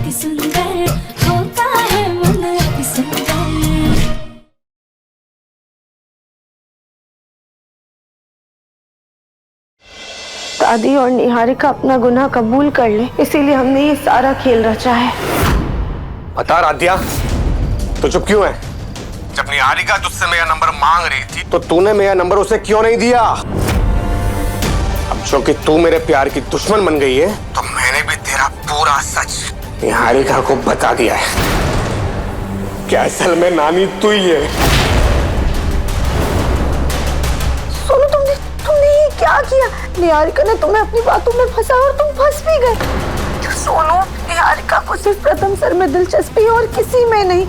अति सुंदर होता है मन अति सुंदर। दादी और निहारिका अपना गुनाह कबूल कर ले, इसीलिए हमने ये सारा खेल रचा है। बता राध्या, तो चुप क्यों है? जब निहारिका तुझसे मेरा नंबर मांग रही थी तो तूने मेरा नंबर उसे क्यों नहीं दिया? अब जो कि तू मेरे प्यार की दुश्मन बन गई है तो मैंने भी तेरा पूरा सच निहारिका को बता दिया है कि असल में नानी तू ही है। सोनू, तुमने ये क्या किया? निहारिका ने तुम्हें अपनी बातों में फंसा और तुम फंस भी गए। सोनू, निहारिका को सिर्फ प्रथम सर में दिलचस्पी है और किसी में नहीं।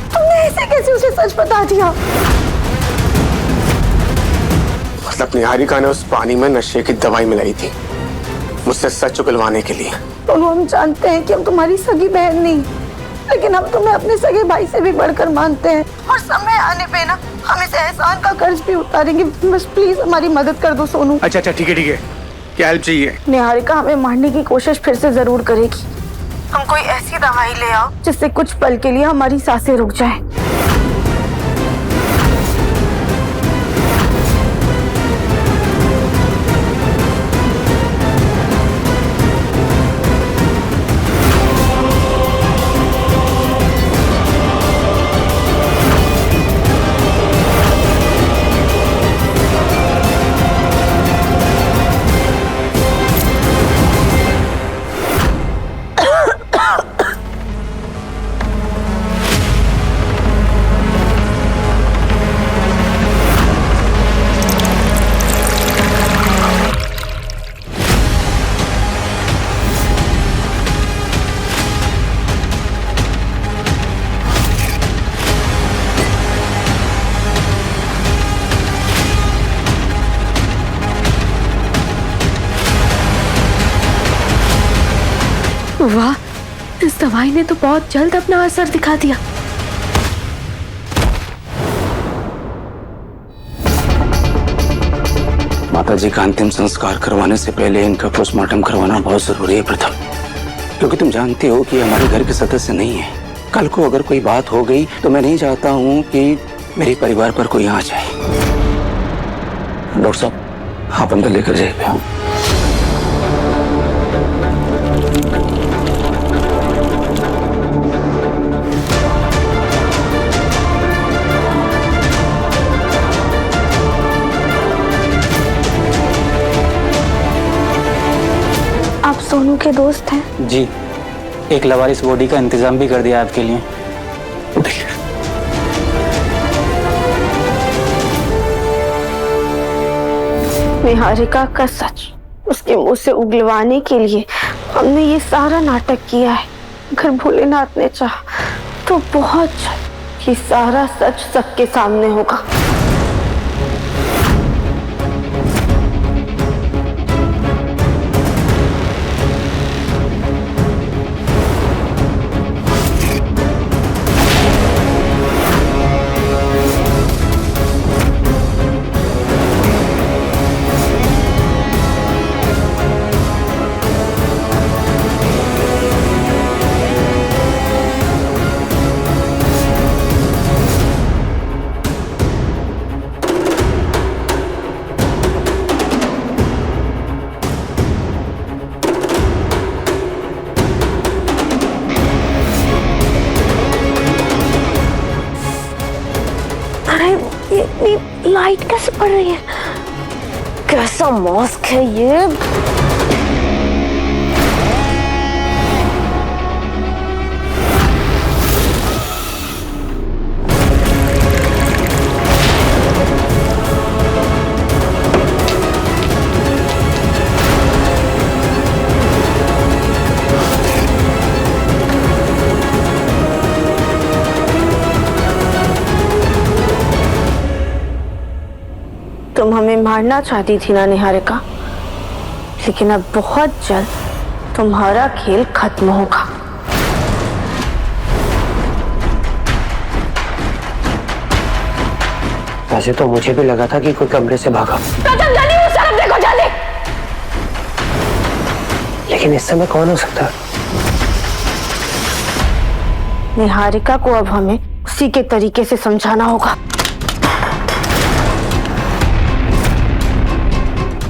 तुमने ऐसे कैसे उसे सच बता दिया? मतलब निहारिका ने उस पानी में नशे की दवाई मिलाई थी मुझसे सच उगलवाने के लिए। सोनू, हम जानते हैं कि हम तुम्हारी सगी बहन नहीं, लेकिन हम तुम्हें अपने सगे भाई से भी बढ़कर मानते हैं और समय आने पे ना हम इस एहसान का कर्ज भी उतारेंगे। बस प्लीज हमारी मदद कर दो सोनू। अच्छा ठीक है, क्या हेल्प चाहिए? निहारिका हमें मारने की कोशिश फिर से जरूर करेगी। हम कोई ऐसी दवाई ले आओ जिससे कुछ पल के लिए हमारी सांसें रुक जाए। वाह, इस दवाई ने तो बहुत जल्द अपना असर दिखा दिया। माताजी का अंतिम संस्कार करवाने से पहले इनका पोस्टमार्टम करवाना बहुत जरूरी है प्रथम, क्योंकि तुम जानते हो कि हमारे घर के सदस्य नहीं है। कल को अगर कोई बात हो गई तो मैं नहीं चाहता हूँ कि मेरे परिवार पर कोई आ जाए। डॉक्टर साहब, आप अंदर लेकर जाइए। आप सोनू के दोस्त हैं? जी, एक लवारिस बॉडी का इंतजाम भी कर दिया आपके लिए। निहारिका का सच उसके मुंह से उगलवाने के लिए हमने ये सारा नाटक किया है। अगर भोलेनाथ ने चाहा तो बहुत जल्द ये सारा सच सबके सामने होगा। इतनी लाइट कैसे पड़ रही है? कैसा मास्क है ये? तुम हमें मारना चाहती थी ना निहारिका, लेकिन अब बहुत जल्द तुम्हारा खेल खत्म होगा। वैसे तो मुझे भी लगा था कि कोई कमरे से भागा, जल्दी उस तरफ देखो, जल्दी। लेकिन इस समय कौन हो सकता है? निहारिका को अब हमें उसी के तरीके से समझाना होगा।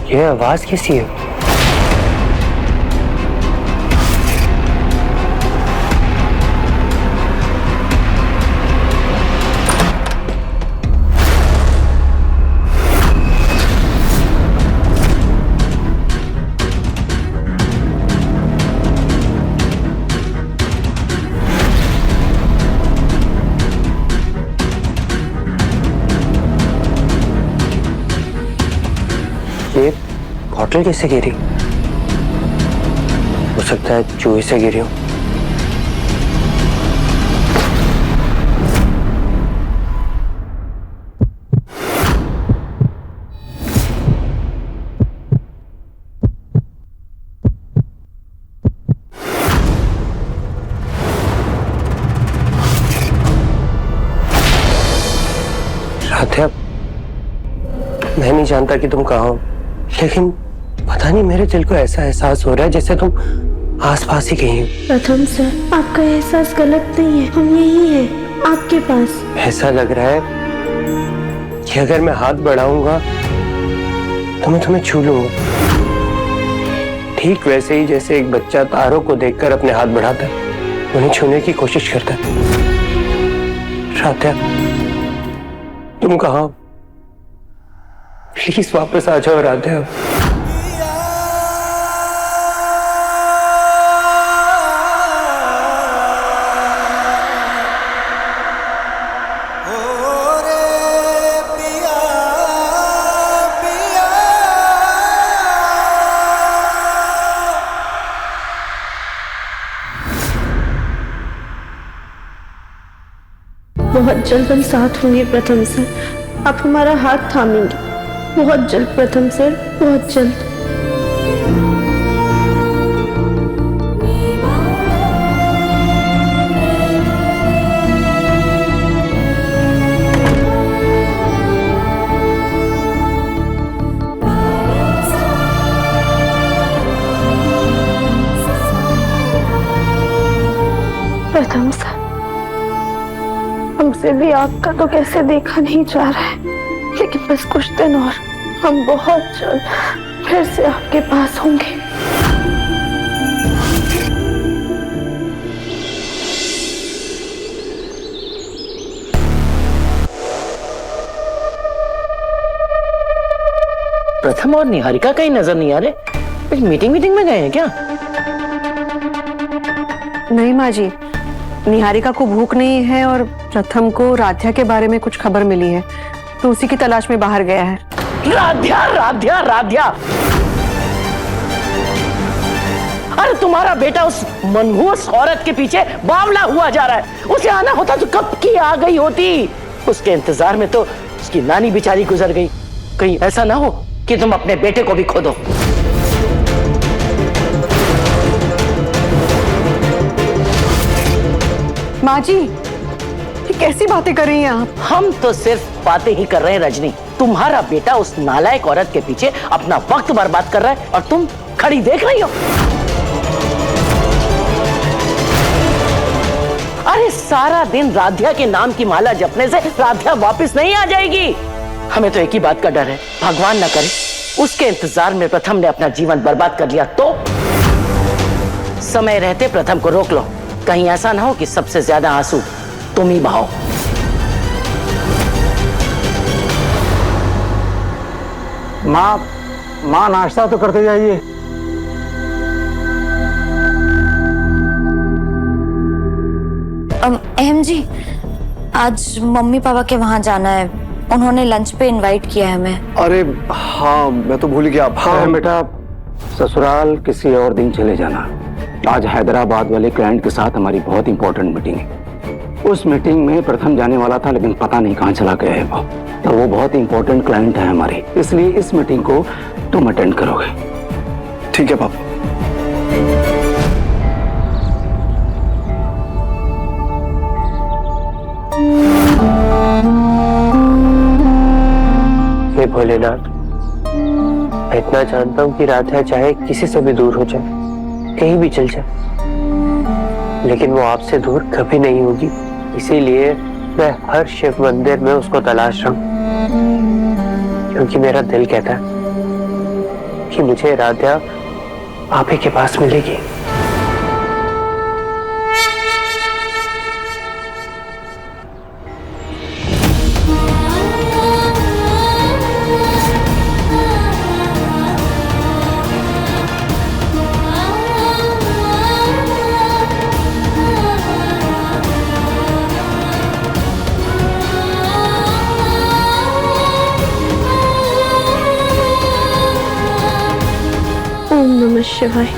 ये आवाज किसी है? ये बॉटल कैसे गिरी? हो सकता है चूहे से गिरी हो। राधे, मैं नहीं जानता कि तुम कहाँ हो, लेकिन पता नहीं मेरे दिल को ऐसा एहसास हो रहा है जैसे तुम आसपास ही कहीं हो। प्रथम सर, आपका एहसास गलत नहीं है, हम यही हैं, आपके पास। ऐसा लग रहा है कि अगर मैं हाथ बढ़ाऊंगा तो मैं तुम्हें छू लूंगा, ठीक वैसे ही जैसे एक बच्चा तारों को देखकर अपने हाथ बढ़ाता है, उन्हें छूने की कोशिश करता है। राधा, तुम कहाँ हो? प्लीज वापस आ जाओ राधे। बहुत जल्द हम साथ होंगे प्रथम सर, आप हमारा हाथ थामेंगे बहुत जल्द प्रथम सर, बहुत जल्द। प्रथम सर, हमसे भी आपका तो कैसे देखा नहीं जा रहा है, लेकिन बस कुछ दिन और हम बहुत जल्द फिर से आपके पास होंगे। प्रथम और निहारिका कहीं नजर नहीं आ रहे, कुछ मीटिंग में गए हैं क्या? नहीं माँ जी, निहारिका को भूख नहीं है और प्रथम को राध्या के बारे में कुछ खबर मिली है, तो उसी की तलाश में बाहर गया है। राध्या राध्या राध्या, अरे तुम्हारा बेटा उस मनहूस औरत के पीछे बावला हुआ जा रहा है। उसे आना होता तो कब की आ गई होती। उसके इंतजार में तो उसकी नानी बेचारी गुजर गई। कहीं ऐसा ना हो कि तुम अपने बेटे को भी खो दो। माँ जी, ये कैसी बातें कर रही हैं आप? हम तो सिर्फ बातें ही कर रहे हैं रजनी। तुम्हारा बेटा उस नालायक औरत के पीछे अपना वक्त बर्बाद कर रहा है और तुम खड़ी देख रही हो। अरे सारा दिन राध्या के नाम की माला जपने से राध्या वापस नहीं आ जाएगी। हमें तो एक ही बात का डर है, भगवान ना करे उसके इंतजार में प्रथम ने अपना जीवन बर्बाद कर लिया तो। समय रहते प्रथम को रोक लो, कहीं ऐसा ना हो कि सबसे ज्यादा आंसू तुम ही बहाओ। माँ नाश्ता तो करते जाइए। अहम जी, आज मम्मी पापा के वहाँ जाना है, उन्होंने लंच पे इनवाइट किया है हमें। अरे हाँ, मैं तो भूल गया। हाँ बेटा, ससुराल किसी और दिन चले जाना। आज हैदराबाद वाले क्लाइंट के साथ हमारी बहुत इंपॉर्टेंट मीटिंग है। उस मीटिंग में प्रथम जाने वाला था, लेकिन पता नहीं कहाँ चला गया है वो। तो वो बहुत इंपॉर्टेंट क्लाइंट है हमारी, इसलिए इस मीटिंग को तुम अटेंड करोगे। ठीक है पापा। हे भोलेनाथ, मैं इतना जानता हूँ कि राधा चाहे किसी से भी दूर हो जाए, कहीं भी चल जाए, लेकिन वो आपसे दूर कभी नहीं होगी। इसीलिए मैं हर शिव मंदिर में उसको तलाश रहा हूँ, क्योंकि मेरा दिल कहता है कि मुझे राधा आप ही के पास मिलेगी। ओम नमः शिवाय।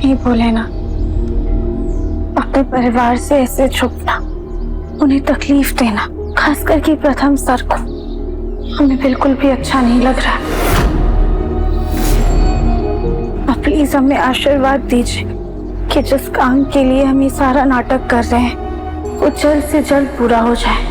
नहीं बोले ना, अपने परिवार से ऐसे छुपना, उन्हें तकलीफ देना, खास करके प्रथम सर को, हमें बिल्कुल भी अच्छा नहीं लग रहा। आप प्लीज हमें आशीर्वाद दीजिए कि जिस काम के लिए हम ये सारा नाटक कर रहे हैं वो जल्द से जल्द पूरा हो जाए।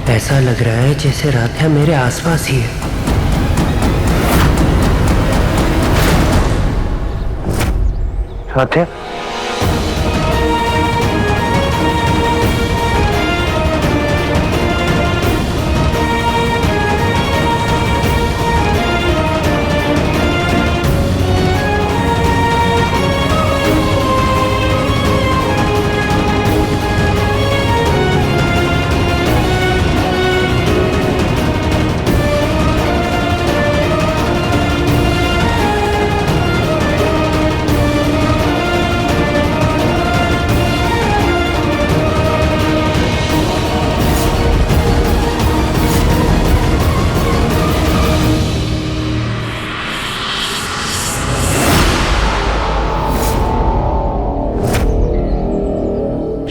ऐसा लग रहा है जैसे राधा मेरे आसपास ही है। राधा,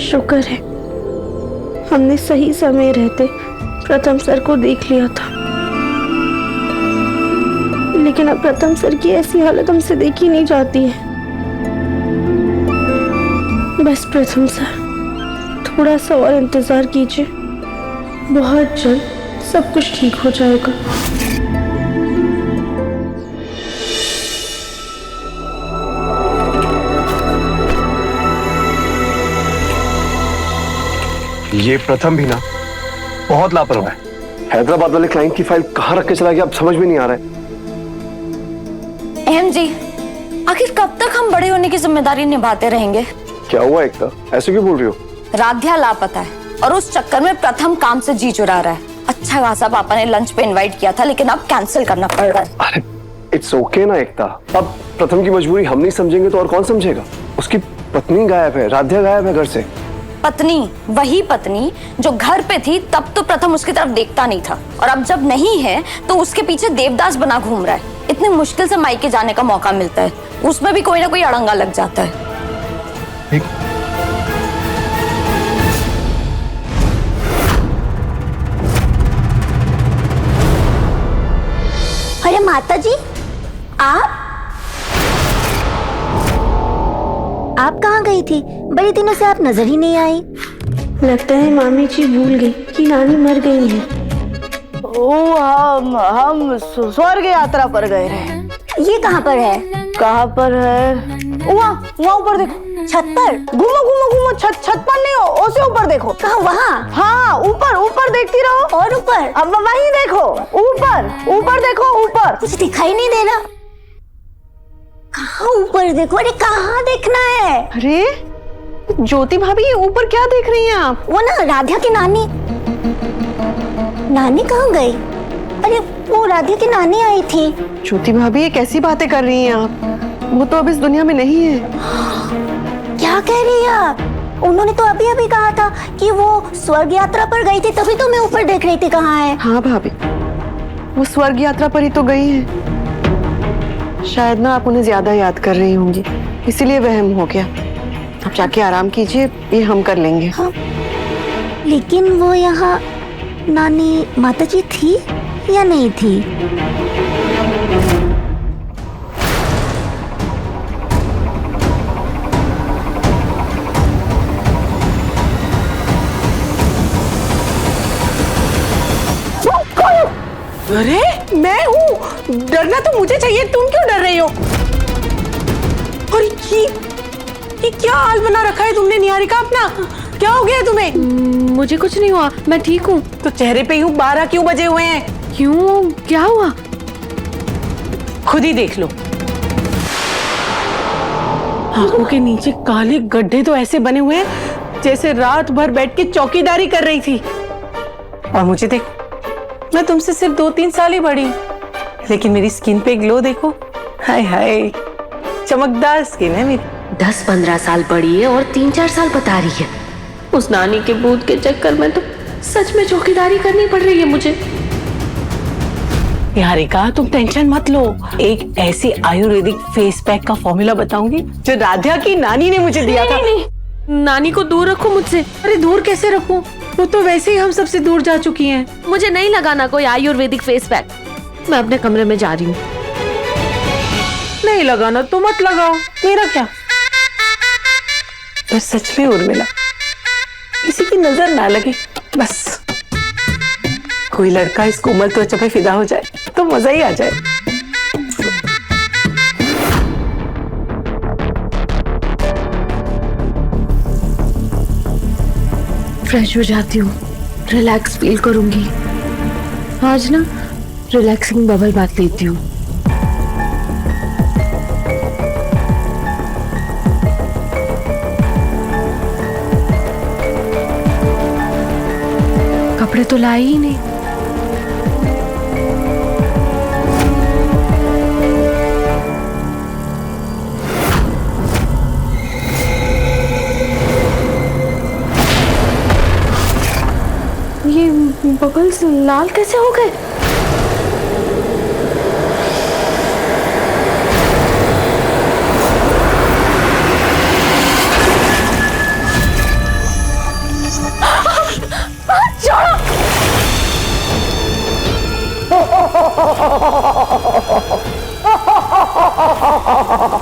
शुक्र है हमने सही समय रहते प्रथम सर को देख लिया था, लेकिन अब प्रथम सर की ऐसी हालत हमसे देखी नहीं जाती है। बस प्रथम सर, थोड़ा सा और इंतजार कीजिए, बहुत जल्द सब कुछ ठीक हो जाएगा। ये प्रथम भी ना बहुत लापरवाह है। हैदराबाद वाले क्लाइंट की फाइल कहाँ रख के चला गया अब समझ में नहीं आ रहा है। अहम जी, आखिर कब तक हम बड़े होने की जिम्मेदारी निभाते रहेंगे? क्या हुआ एकता, ऐसे क्यों बोल रही हो? राध्या लापता है और उस चक्कर में प्रथम काम से जी चुरा रहा है। अच्छा खासा पापा ने लंच पे इनवाइट किया था, लेकिन अब कैंसिल करना पड़ रहा है। अरे इट्स ओके ना एकता, अब प्रथम की मजबूरी हम नहीं समझेंगे तो और कौन समझेगा? उसकी पत्नी गायब है, राध्या गायब है घर से। पत्नी, वही पत्नी जो घर पे थी तब तो प्रथम उसकी तरफ देखता नहीं था, और अब जब नहीं है तो उसके पीछे देवदास बना घूम रहा है। इतनी मुश्किल से मायके जाने का मौका मिलता है, उसमें भी कोई ना कोई अड़ंगा लग जाता है। अरे माता जी, आप कहाँ गई थी? बड़े दिनों से आप नजर ही नहीं आई। लगता है मामी जी भूल गई कि नानी मर गई है। ओ हम स्वर्ग यात्रा पर गए रहे। ये कहाँ पर है? कहाँ पर है? वहाँ ऊपर देखो, छत पर। घूमो घूमो घूमो, छत पर नहीं हो, उसे ऊपर देखो। कहाँ? वहाँ? हाँ, ऊपर ऊपर देखती रहो। और ऊपर? अब वहीं देखो, ऊपर देखो, ऊपर। कुछ दिखाई नहीं दे रहा। कहाँ ऊपर देखो? अरे कहाँ देखना है? अरे ज्योति भाभी, ये ऊपर क्या देख रही हैं आप? वो ना राधा की नानी। नानी कहाँ गई? अरे वो राधा की नानी आई थी। ज्योति भाभी, ये कैसी बातें कर रही हैं आप? वो तो अब इस दुनिया में नहीं है। क्या कह रही है आप? उन्होंने तो अभी अभी कहा था कि वो स्वर्ग यात्रा पर गई थी, तभी तो मैं ऊपर देख रही थी कहाँ है। हाँ भाभी, वो स्वर्ग यात्रा पर ही तो गई हैं। शायद ना आप उन्हें ज्यादा याद कर रही होंगी, इसीलिए वहम हो गया। आप जाके आराम कीजिए, ये हम कर लेंगे। हाँ, लेकिन वो यहाँ नानी माता जी थी या नहीं थी? अरे मैं हूँ, डरना तो मुझे चाहिए, तुम क्यों डर रही हो? और ये क्या हाल बना रखा है तुमने निहारिका अपना? क्या हो गया तुम्हें? मुझे कुछ नहीं हुआ, मैं ठीक हूँ। तो चेहरे पे यूं 12 क्यों बजे हुए हैं? क्यों, क्या हुआ? खुद ही देख लो। आंखों के नीचे काले गड्ढे तो ऐसे बने हुए हैं जैसे रात भर बैठ के चौकीदारी कर रही थी। और मुझे देखो, मैं तुमसे सिर्फ 2-3 साल ही बड़ी हूँ, लेकिन मेरी स्किन पे ग्लो देखो। हाय हाय, चमकदार स्किन है मेरी। 10-15 साल बड़ी है और 3-4 साल बता रही है। उस नानी के भूत के चक्कर में तो सच में चौकीदारी करनी पड़ रही है मुझे। निहारिका, तुम टेंशन मत लो। एक ऐसी आयुर्वेदिक फेस पैक का फॉर्मूला बताऊंगी जो राधा की नानी ने मुझे दिया था। नहीं, नानी को दूर रखो मुझसे। अरे दूर कैसे रखूं? वो तो वैसे ही हम सबसे दूर जा चुकी हैं। मुझे नहीं लगाना कोई आयुर्वेदिक फेस पैक। मैं अपने कमरे में जा रही हूँ। नहीं लगाना तो मत लगाओ, मेरा क्या। बस सच में उर्मिला, किसी की नजर ना लगे बस। कोई लड़का इस कोमल त्वचा पे फिदा हो जाए तो मजा ही आ जाए। फ्रेश हो जाती हूँ, रिलैक्स फील करूंगी। आज ना रिलैक्सिंग बबल बात लेती हूँ। कपड़े तो लाई ही नहीं। ये बबल्स लाल कैसे हो गए?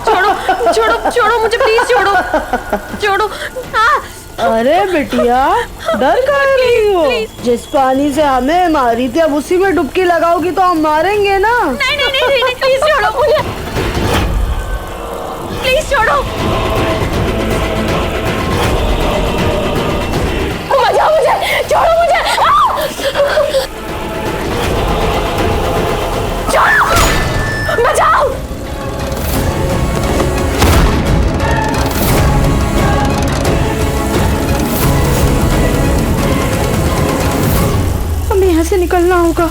छोड़ो छोड़ो छोड़ो मुझे, प्लीज छोड़ो छोड़ो। अरे बिटिया, डर कर रही हो? जिस पानी से हमें मारी थी अब उसी में डुबकी लगाओगी तो हम मारेंगे ना। नहीं नहीं नहीं, नहीं प्लीज छोड़ो मुझे, प्लीज छोड़ो। बचाओ मुझे, छोड़ो मुझे। छोड़ो, बचाओ। हमें यहाँ से निकलना होगा।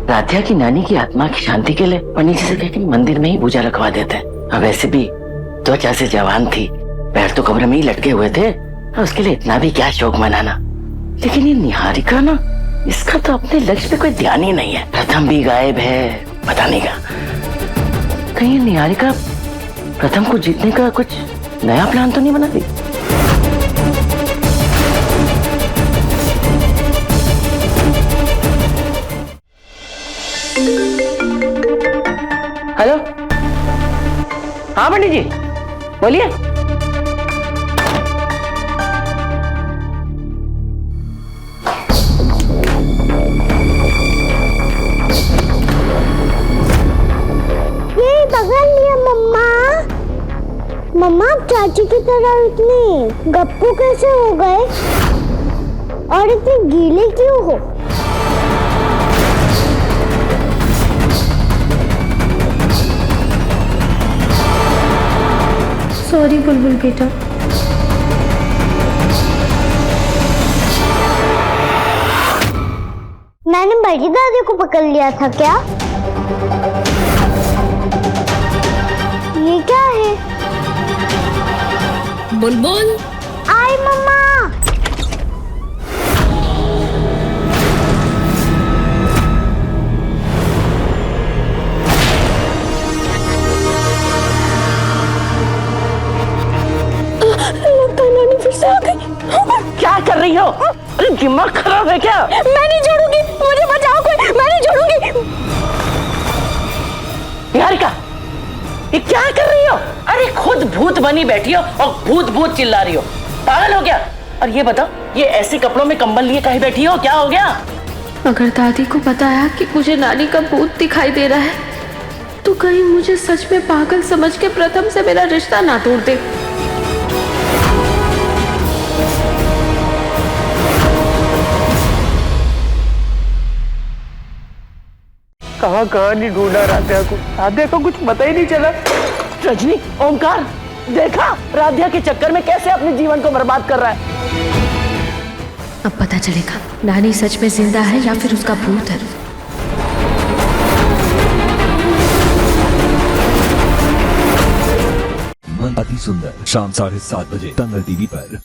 राधिया की नानी की आत्मा की शांति के लिए पंडित जी से कहकर मंदिर में ही पूजा रखवा देते हैं। अब वैसे भी त्वचा से जवान थी, पैर तो कब्र में ही लटके हुए थे, और उसके लिए इतना भी क्या शौक मनाना। लेकिन ये निहारिका ना, इसका तो अपने लक्ष्य पे कोई ध्यान ही नहीं है। प्रथम भी गायब है, पता नहीं कहाँ। कहीं ये निहारिका प्रथम को जीतने का कुछ नया प्लान तो नहीं बना दी? हेलो, हाँ पंडित जी बोलिए। बगल लिया मम्मा। मम्मा आप चाची की तरह इतनी गप्पू कैसे हो गए और इतने गीले क्यों हो? सॉरी बुलबुल बेटा। मैंने बड़ी दादी को पकड़ लिया था क्या? ये क्या है? बुलबुल आई मम्मा। लगता है नानी फिर से आ गई। क्या कर रही हो? अरे दिमाग खराब है क्या? मैं नहीं छोड़ूंगी, मुझे बचाओ कोई, मैं नहीं छोड़ूंगी। निहारिका, ये क्या कर रही हो? अरे खुद भूत बनी बैठी हो और भूत भूत चिल्ला रही हो, पागल हो क्या? और ये बताओ, ये ऐसे कपड़ों में कंबल लिए काहे बैठी हो, क्या हो गया? अगर दादी को बताया कि मुझे नानी का भूत दिखाई दे रहा है तो कहीं मुझे सच में पागल समझ के प्रथम से मेरा रिश्ता ना तोड़ दे। कहाँ कहाँ नहीं ढूंढा राध्या को, राध्या को कुछ पता ही नहीं चला। रजनी, ओमकार, देखा राध्या के चक्कर में कैसे अपने जीवन को बर्बाद कर रहा है। अब पता चलेगा नानी सच में जिंदा है या फिर उसका भूत है। मन अति सुंदर शाम 7:30 बजे दंगल टीवी पर।